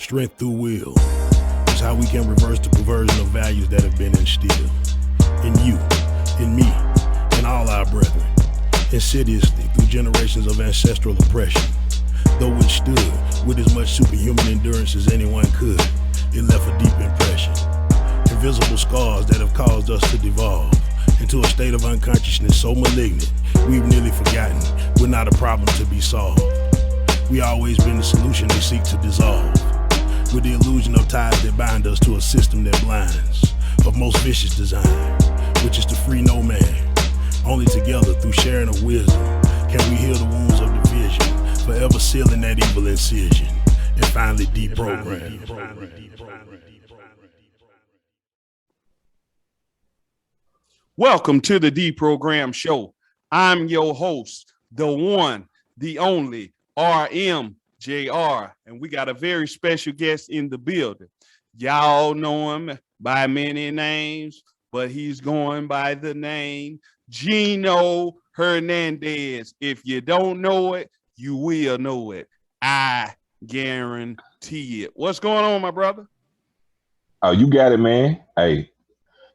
Strength through will is how we can reverse the perversion of values that have been instilled in you, in me, and all our brethren, insidiously through generations of ancestral oppression. Though it stood with as much superhuman endurance as anyone could, it left a deep impression. Invisible scars that have caused us to devolve into a state of unconsciousness so malignant, we've nearly forgotten we're not a problem to be solved. We always been the solution they seek to dissolve, with the illusion of ties that bind us to a system that blinds, of most vicious design, which is to free no man. Only together, through sharing of wisdom, can we heal the wounds of division, forever sealing that evil incision, and finally deprogram. Welcome to the Deprogram Show. I'm your host, the one, the only RMJR, and we got a very special guest in the building. Y'all know him by many names, but he's going by the name Geno Hernandez. If you don't know it, you will know it. I guarantee it. What's going on, my brother? Oh, you got it, man. Hey,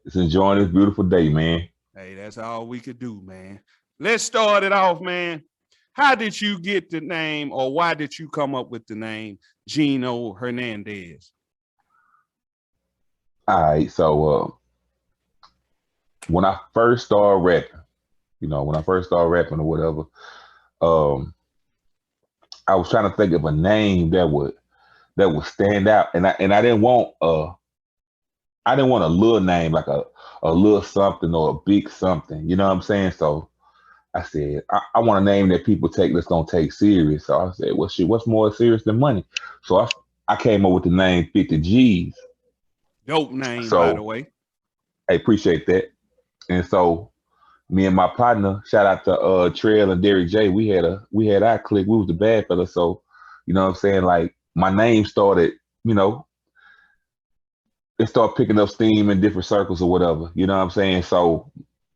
just enjoying this beautiful day, man. Hey, that's all we could do, man. Let's start it off, man. How did you get the name, or why did you come up with the name Geno Hernandez? All right, so when I first started rapping, or whatever, I was trying to think of a name that would stand out, and I didn't want a little name, like a little something or a big something, you know what I'm saying? So I said, I want a name that people that's gonna take serious. So I said, well, shit, what's more serious than money? So I came up with the name 50 G's. Dope name, by the way. I appreciate that. And so me and my partner, shout out to Trail and Derrick J, we had our clique. We was the bad fellas. So, you know what I'm saying? Like, my name started, it started picking up steam in different circles or whatever. You know what I'm saying? So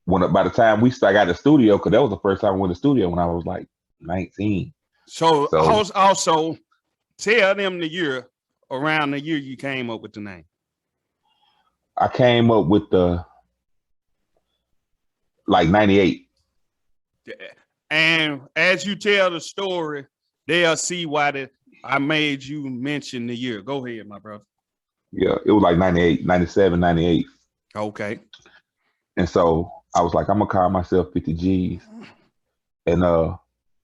by the time I got in the studio, because that was the first time I went to the studio when I was like 19. So also tell them around the year you came up with the name. I came up with the 98. And as you tell the story, they'll see why I made you mention the year. Go ahead, my brother. Yeah, it was like 98, 97, 98. Okay. And so I was like, I'm gonna call myself 50 G's. And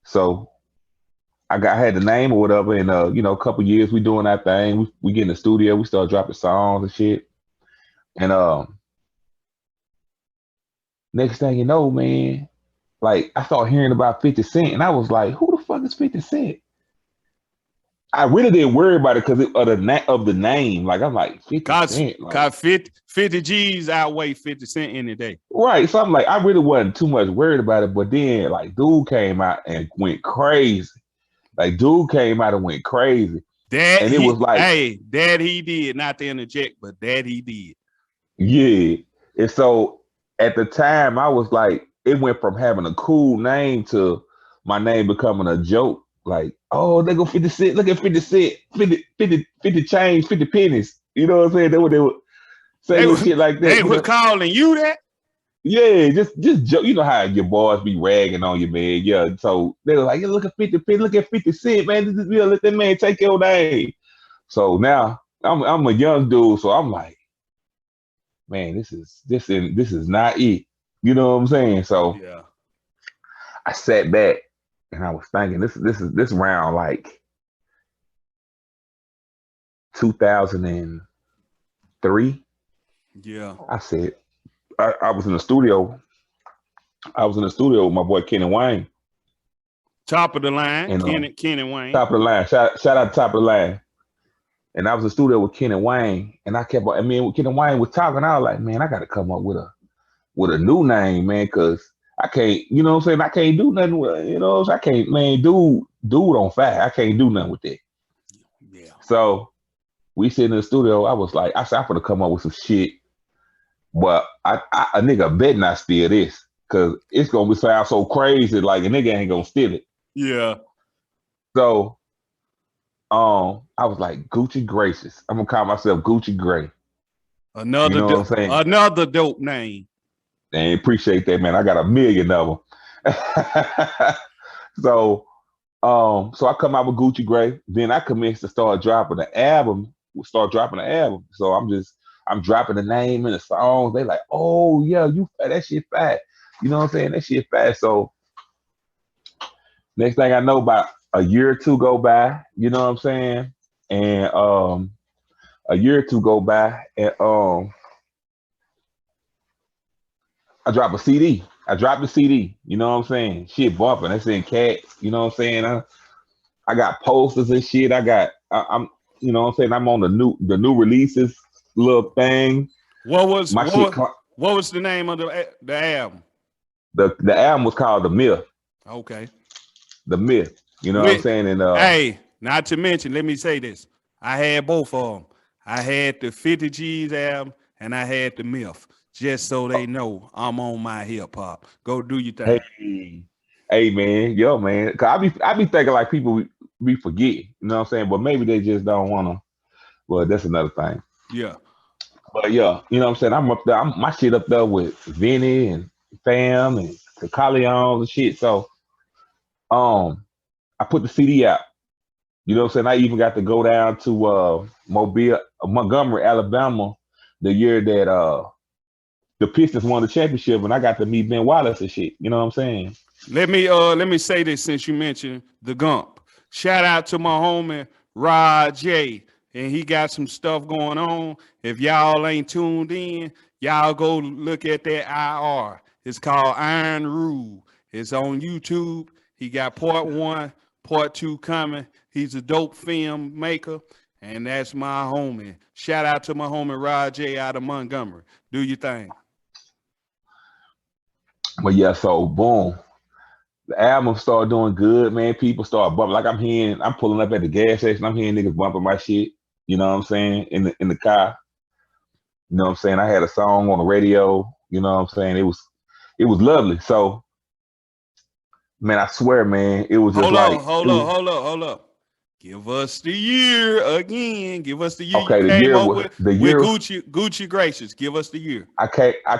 so I had the name or whatever, and a couple years we doing that thing. We get in the studio, we start dropping songs and shit. And next thing you know, man, like I started hearing about 50 Cent, and I was like, who the fuck is 50 Cent? I really didn't worry about it because of the name. Like, I'm like, 50 Cent. Like, 50 G's outweigh 50 Cent any day. Right. So I'm like, I really wasn't too much worried about it. But then, like, dude came out and went crazy. It was like, hey, that he did, not to interject, but that he did. Yeah. And so at the time, I was like, it went from having a cool name to my name becoming a joke. Like, oh, they go 50 Cent. Look at 50 Cent. 50 change, 50 pennies. You know what I'm saying? They would say shit like that. They were calling you that? Yeah, just joke. You know how your boys be ragging on you, man. Yeah. So they were like, yeah, look at 50 pennies. Look at 50 Cent, man. Let that man take your name. So now I'm a young dude. So I'm like, man, this is not it. You know what I'm saying? So yeah. I sat back and I was thinking, this round like 2003. Yeah. I said, I was in the studio. With my boy Kenny Wayne. Top of the line, and, Kenny Wayne. Top of the line. Shout out to Top of the Line. And I was in the studio with Kenny Wayne, and when Kenny Wayne was talking, I was like, man, I got to come up with a new name, man, because I can't, you know what I'm saying? I can't do nothing with, I can't, man, dude on fire. I can't do nothing with that. Yeah. So we sit in the studio. I was like, I said, I'm gonna come up with some shit, but a nigga better not steal this, because it's gonna sound so crazy, like a nigga ain't gonna steal it. Yeah. So I was like, Gucci Gracious. I'm gonna call myself Gucci Gray. You Another know what I'm saying? another dope name. And appreciate that, man. I got a million of them. So so I come out with Gucci Gray. Then I commenced to start dropping the album. So I'm dropping the name and the songs. They like, oh yeah, that shit fat. You know what I'm saying? That shit fat. So next thing I know, about a year or two go by. You know what I'm saying? And a year or two go by, and I drop a CD. I dropped the CD. You know what I'm saying? Shit bumping. That's in cats. You know what I'm saying? I got posters and shit. I'm you know what I'm saying? I'm on the new releases little thing. What was the name of the album? The album was called The Myth. Okay. The Myth. You know what I'm saying? And hey, not to mention, let me say this. I had both of them. I had the 50 G's album and I had the Myth. Just so they know I'm on my hip hop. Go do your thing. Hey man, yo man. Cause I be thinking like people we forget, you know what I'm saying? But maybe they just don't wanna. Well, that's another thing. Yeah. But yeah, you know what I'm saying? I'm up there, my shit up there with Vinny and Fam and Cacaleon and shit. So I put the CD out. You know what I'm saying? I even got to go down to Montgomery, Alabama, the year that the Pistons won the championship, and I got to meet Ben Wallace and shit. You know what I'm saying? Let me say this since you mentioned the Gump. Shout out to my homie Rod J, and he got some stuff going on. If y'all ain't tuned in, y'all go look at that IR. It's called Iron Rule. It's on YouTube. He got part 1, part 2 coming. He's a dope film maker, and that's my homie. Shout out to my homie Rod J out of Montgomery. Do your thing. But yeah, so boom. The album started doing good, man. People start bumping. Like I'm pulling up at the gas station. I'm hearing niggas bumping my shit. You know what I'm saying? In the car. You know what I'm saying? I had a song on the radio. You know what I'm saying? It was lovely. So, man, I swear, man, it was just hold up. Give us the year again. Give us the year. Okay, you the came year up was with, the year. With Gucci Gracious. Give us the year. I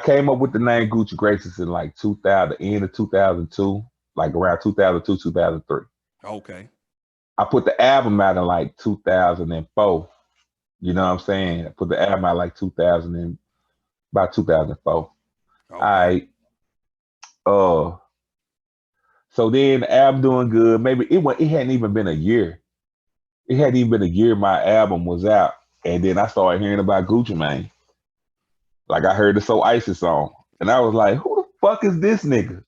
came up with the name Gucci Gracious in like 2000, the end of 2002, like around 2002, 2003. Okay. I put the album out in like 2004. You know what I'm saying? I put the album out like about 2004. Okay. So then the album doing good. Maybe it hadn't even been a year. It hadn't even been a year my album was out. And then I started hearing about Guccimane. Like I heard the So Icy song. And I was like, who the fuck is this nigga?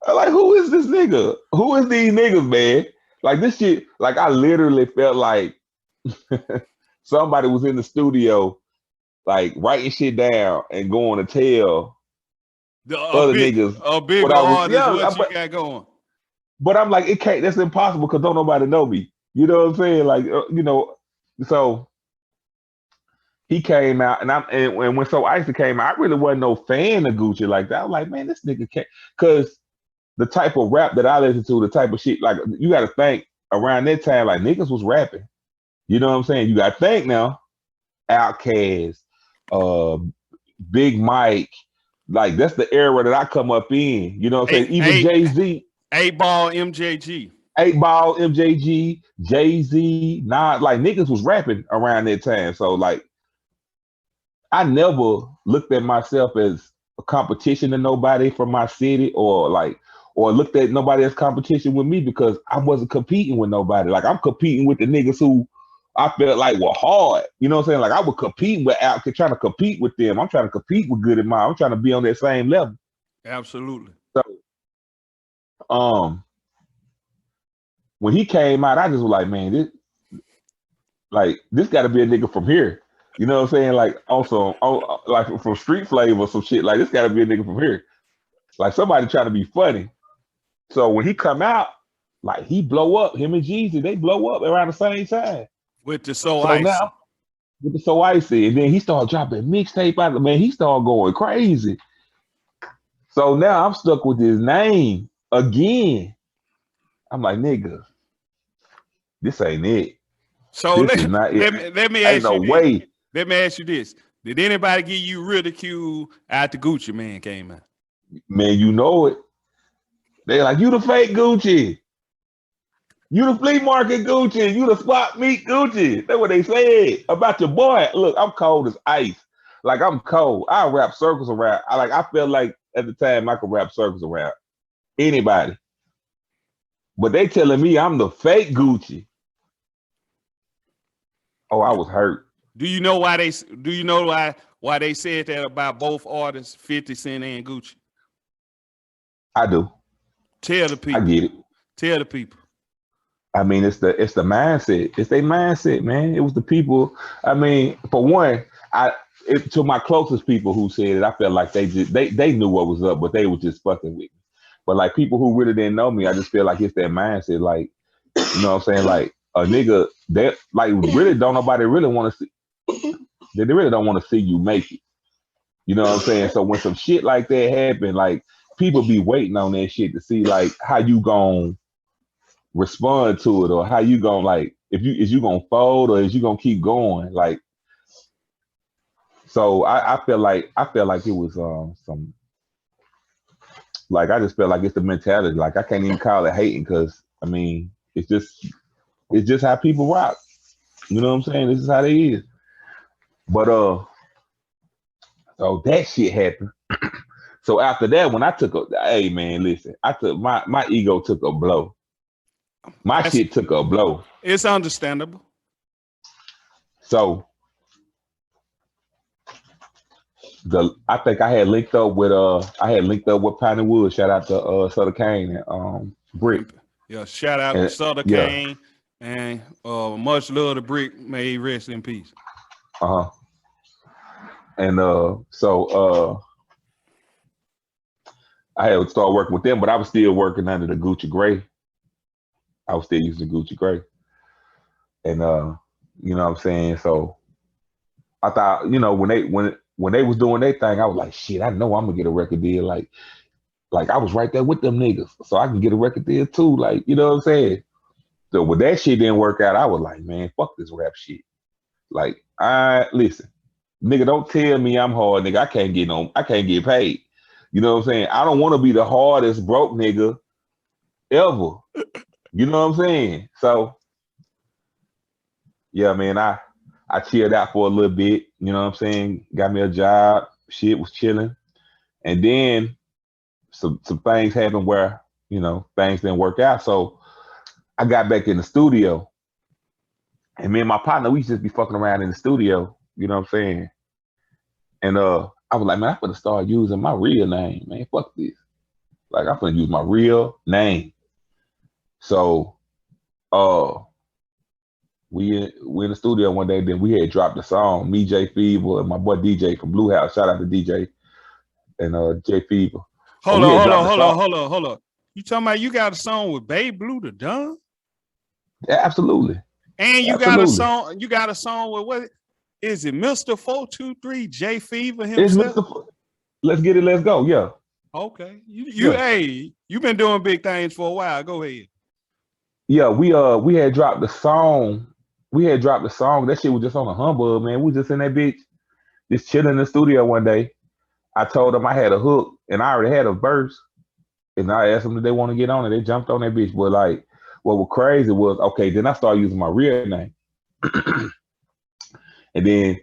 I'm like, who is this nigga? Who is these niggas, man? Like this shit, like I literally felt like somebody was in the like writing shit down and going to tell other niggas a big what I was, artist, yeah, what you got going. But I'm like, it can't. That's impossible because don't nobody know me. You know what I'm saying? Like, you know. So he came out, and when So Icy came out, I really wasn't no fan of Gucci like that. I was like, man, this nigga can't, because the type of rap that I listen to, the type of shit, like you got to think around that time, like niggas was rapping. You know what I'm saying? You got to think now. Outkast, Big Mike, like that's the era that I come up in. You know what I'm saying? Even Jay-Z. 8-Ball MJG. 8-Ball MJG, Jayz, like niggas was rapping around that time. So like I never looked at myself as a competition to nobody from my city or looked at nobody as competition with me because I wasn't competing with nobody. Like I'm competing with the niggas who I felt like were hard. You know what I'm saying? Like I would compete with Outkast, trying to compete with them. I'm trying to compete with Good and Mild. I'm trying to be on that same level. Absolutely. So when he came out, I just was like, man, this got to be a nigga from here. You know what I'm saying? Like also, like from Street Flavor or some shit. Like this got to be a nigga from here. Like somebody trying to be funny. So when he come out, like he blow up. Him and Jeezy, they blow up around the same time. With the So Icy. Now, with the So Icy, and then he started dropping mixtape out. Man, he started going crazy. So now I'm stuck with his name again. I'm like, nigga, This ain't it. So This is not it. let me Ain't ask no you way. this. Let me ask you this. Did anybody give you ridicule after Guccimane came out? Man, you know it. They like, you the fake Gucci. You the flea market Gucci. You the spot meat Gucci. That's what they said about your boy. Look, I'm cold as ice. Like, I'm cold. I wrap circles around. I felt like at the time I could wrap circles around anybody. But they telling me I'm the fake Gucci. Oh, I was hurt. Do you know why they said that about both artists, 50 Cent and Gucci? I do. Tell the people. I get it. Tell the people. I mean, it's the mindset. It's their mindset, man. It was the people. I mean, for one, to my closest people who said it, I felt like they knew what was up, but they were just fucking with me. But like people who really didn't know me, I just feel like it's their mindset. Like, you know what I'm saying? Like a nigga that like really don't nobody really want to see. They really don't want to see you make it. You know what I'm saying? So when some shit like that happen, like people be waiting on that shit to see like how you gon' respond to it, or how you gonna like is you gonna fold or is you gonna keep going? Like, so I feel like it was some, like, I just feel like it's the mentality. Like, I can't even call it hating, because I mean it's just how people rock. You know what I'm saying? This is how they is. But so that shit happened. So after that, when I took hey man, listen, I took my ego took a blow. Shit took a blow. It's understandable. So I think I had linked up with Pine and Wood. Shout out to Sutter Kane and Brick. Yeah, shout out to Sutter Kane and much love to Brick. May he rest in peace. And so I had to start working with them, but I was still working under the Gucci Gray. I was still using the Gucci Gray. And you know what I'm saying? So I thought, you know, when they was doing their thing, I was like, shit, I know I'm gonna get a record deal. Like I was right there with them niggas, so I can get a record deal too. Like, you know what I'm saying? So when that shit didn't work out, I was like, man, fuck this rap shit. Like, listen, nigga, don't tell me I'm hard, nigga. I can't get paid. You know what I'm saying? I don't want to be the hardest broke nigga ever. You know what I'm saying? So yeah, man, I chilled out for a little bit, you know what I'm saying? Got me a job, shit was chilling. And then some things happened where, you know, things didn't work out. So I got back in the studio. And me and my partner, we just be fucking around in the studio, you know what I'm saying? And I was like, man, I'm gonna start using my real name, man. Fuck this. Like, I'm gonna use my real name. So we in the studio one day, then we had dropped the song, me, J Fever, and my boy DJ from Blue House. Shout out to DJ and J Fever. Hold on. You talking about you got a song with Babe Blue the Don? Yeah, absolutely. And you got a song with what is it, Mr. 423 J Fever himself? It's Mr. Let's get it, let's go. Yeah. Okay. Hey, you've been doing big things for a while. Go ahead. Yeah, we had dropped the song. That shit was just on a humbug, man. We just in that bitch, just chilling in the studio one day. I told them I had a hook and I already had a verse. And I asked them if they want to get on it. They jumped on that bitch. But like, what was crazy was, okay, then I started using my real name. And then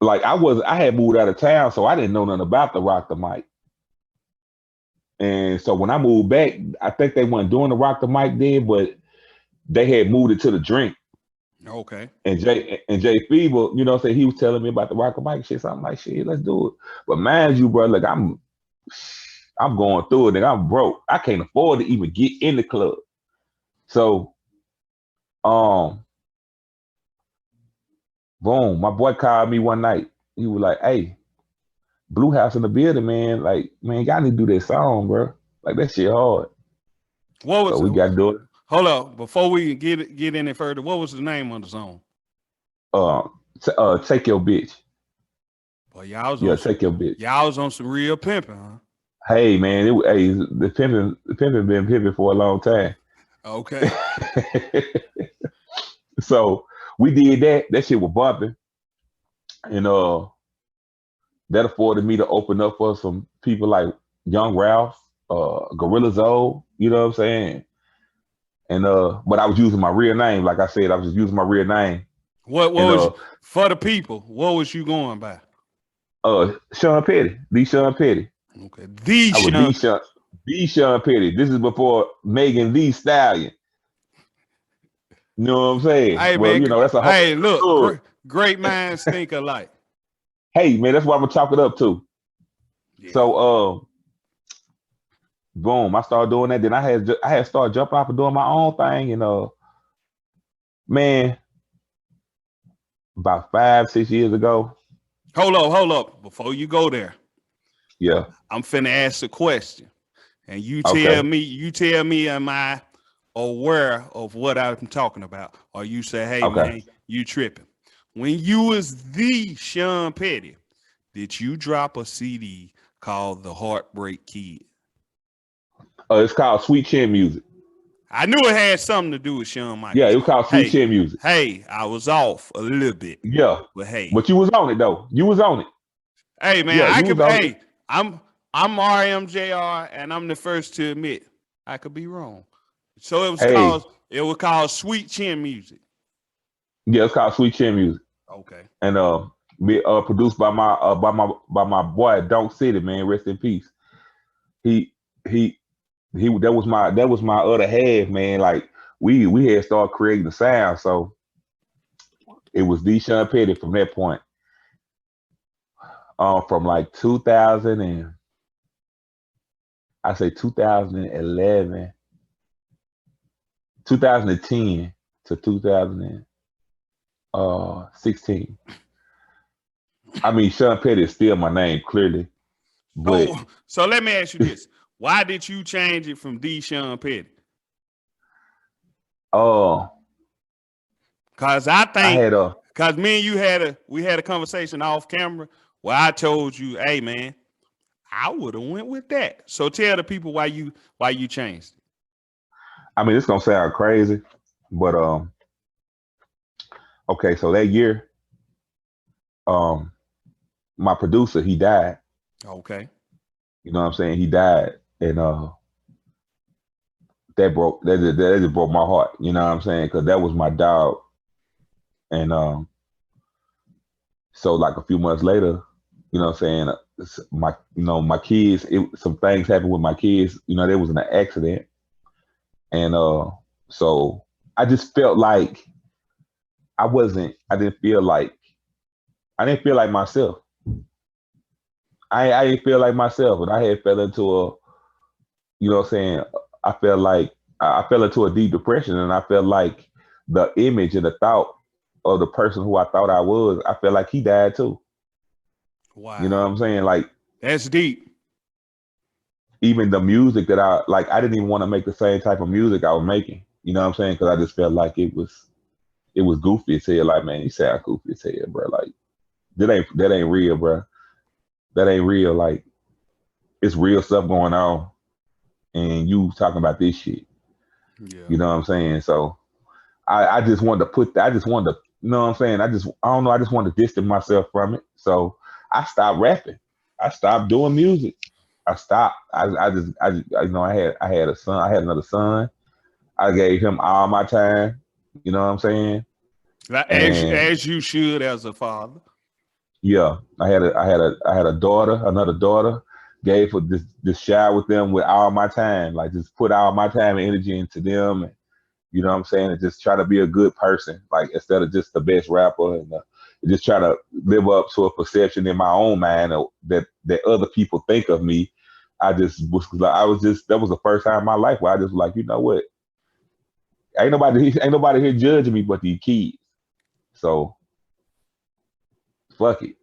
like I had moved out of town, so I didn't know nothing about the Rock the Mic. And so when I moved back, I think they weren't doing the Rock the Mic then, but they had moved it to the Drink. Okay. And Jay Fever, you know what I'm saying, he was telling me about the Rock the Mic shit. So I'm like, shit, let's do it. But mind you, bro, like I'm going through it and I'm broke. I can't afford to even get in the club. So boom, my boy called me one night. He was like, hey, Blue House in the building, man. Like, man, y'all need to do that song, bro. Like, that shit hard. We got to do it. Hold up. Before we get any further, what was the name of the song? Take Your Bitch. Well, Take Your Bitch. Y'all was on some real pimping, huh? Hey, man, the pimping been pimping for a long time. Okay. So we did that. That shit was bumping. And that afforded me to open up for some people like Young Ralph, Gorilla Zoe, you know what I'm saying? And but I was using my real name. Like I said, I was just using my real name. What was for the people? What was you going by? Sean Petty, the Sean Petty. Okay, the Sean Petty. This is before Megantheestallion. You know what I'm saying? Hey, well, man, you know, that's a whole hey, look, great minds think alike. Hey, man, that's what I'm gonna chalk it up to. Yeah. So, boom, I started doing that. Then I had started jumping off and doing my own thing, and man, about 5-6 years ago. Hold up, before you go there. Yeah, I'm finna ask a question, and you tell me, am I aware of what I'm talking about, or you say, hey, man, you tripping? When you was the Sean Petty, did you drop a CD called The Heartbreak Kid? It's called Sweet Chin Music. I knew it had something to do with Shawn Michaels. Yeah, it was called Sweet Chin Music. Hey, I was off a little bit. Yeah, but you was on it though. You was on it. Hey, man, I'm RMJR, and I'm the first to admit I could be wrong. So it was called Sweet Chin Music. Yeah, it's called Sweet Chin Music. Okay. And produced by my boy Don't City, man. Rest in peace. He that was my other half, man. Like we had started creating the sound, so it was the Sean Petty from that point. From like 2011 2010 to 2016. I mean, Sean Petty is still my name, clearly. But so let me ask you this: why did you change it from the Sean Petty? Cause I think because me and you had a conversation off camera where I told you, hey man, I would have went with that. So tell the people why you changed it. I mean, it's gonna sound crazy, but okay, so that year, my producer, he died. Okay. You know what I'm saying? He died, and that just broke my heart. You know what I'm saying? Because that was my dog, and so like a few months later, you know what I'm saying? My kids, some things happened with my kids. You know, there was an accident, and so I just felt like I didn't feel like myself. I didn't feel like myself, and I had fell into you know what I'm saying? I felt like I fell into a deep depression, and I felt like the image and the thought of the person who I thought I was, I felt like he died too. Wow. You know what I'm saying? Like, that's deep. Even the music that I didn't even want to make the same type of music I was making. You know what I'm saying? Because I just felt like it was goofy as hell. Like, man, you sound goofy as hell, bro. Like, that ain't real, bro. That ain't real. Like, it's real stuff going on, and you talking about this shit. Yeah. You know what I'm saying? So I just wanted to you know what I'm saying? I just wanted to distance myself from it. So I stopped rapping. I stopped doing music. I stopped. I just you know, I had a son. I had another son. I gave him all my time. You know what I'm saying? As you should as a father. Yeah, I had a daughter, another daughter. Gave for this share with them with all my time, like just put all my time and energy into them, and you know what I'm saying, and just try to be a good person, like instead of just the best rapper, and just try to live up to a perception in my own mind that other people think of me. That was the first time in my life where I just was like, you know what, ain't nobody here judging me but these kids, so fuck it.